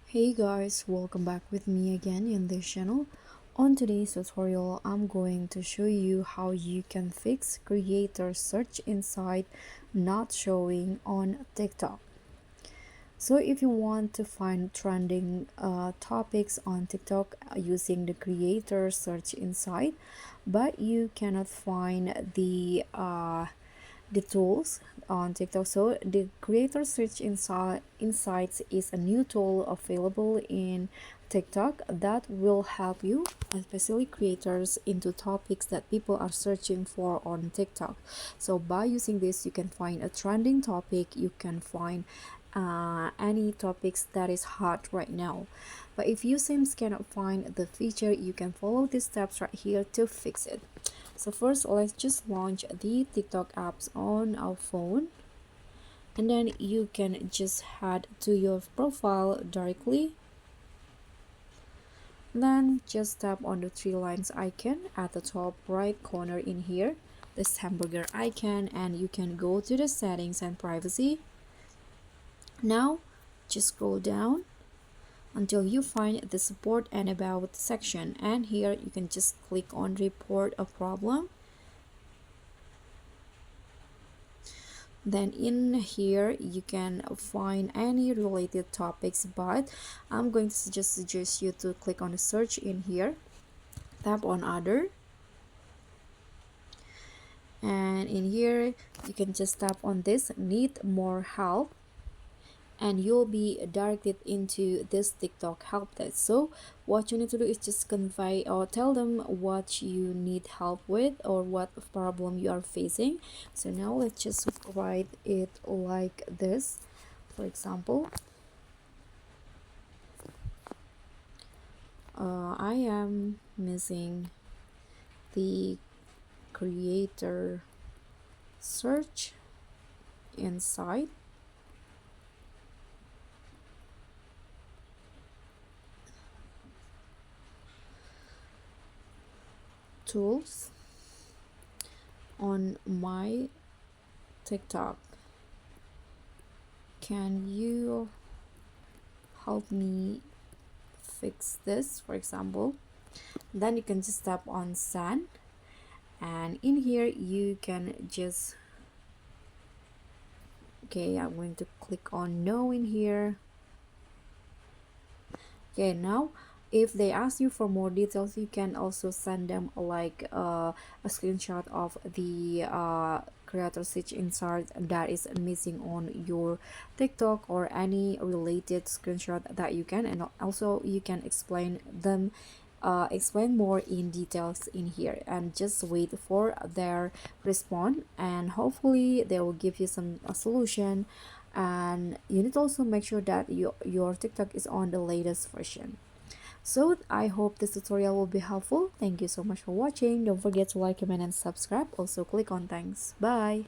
Hey guys, welcome back with me again in this channel. On today's tutorial, I'm going to show you how you can fix creator search insight not showing on TikTok. So if you want to find trending topics on TikTok using the creator search insight, but you cannot find the tools on TikTok. So the creator search insights is a new tool available in TikTok that will help you, especially creators, into topics that people are searching for on TikTok. So by using this, you can find a trending topic, you can find any topics that is hot right now. But if you seems cannot find the feature, you can follow these steps right here to fix it. So first, let's just launch the TikTok apps on our phone, and then you can just head to your profile directly. Then just tap on the three lines icon at the top right corner in here, this hamburger icon, and you can go to the settings and privacy. Now just scroll down until you find the support and about section, and here you can just click on report a problem. Then in here you can find any related topics, but I'm going to just suggest you to click on the search in here, tap on other, and in here you can just tap on this need more help, and you'll be directed into this TikTok help desk. So what you need to do is just convey or tell them what you need help with or what problem you are facing. So now let's just write it like this. For example, I am missing the creator search inside tools on my TikTok. Can you help me fix this? For example, then you can just tap on send, and in here you can just, okay, I'm going to click on no in here. Okay, now if they ask you for more details, you can also send them like a screenshot of the creator search insert that is missing on your TikTok, or any related screenshot that you can, and also you can explain them, explain more in details in here, and just wait for their response, and hopefully they will give you some solution. And you need to also make sure that your TikTok is on the latest version. So I hope this tutorial will be helpful. Thank you so much for watching. Don't forget to like, comment, and subscribe. Also click on thanks. Bye.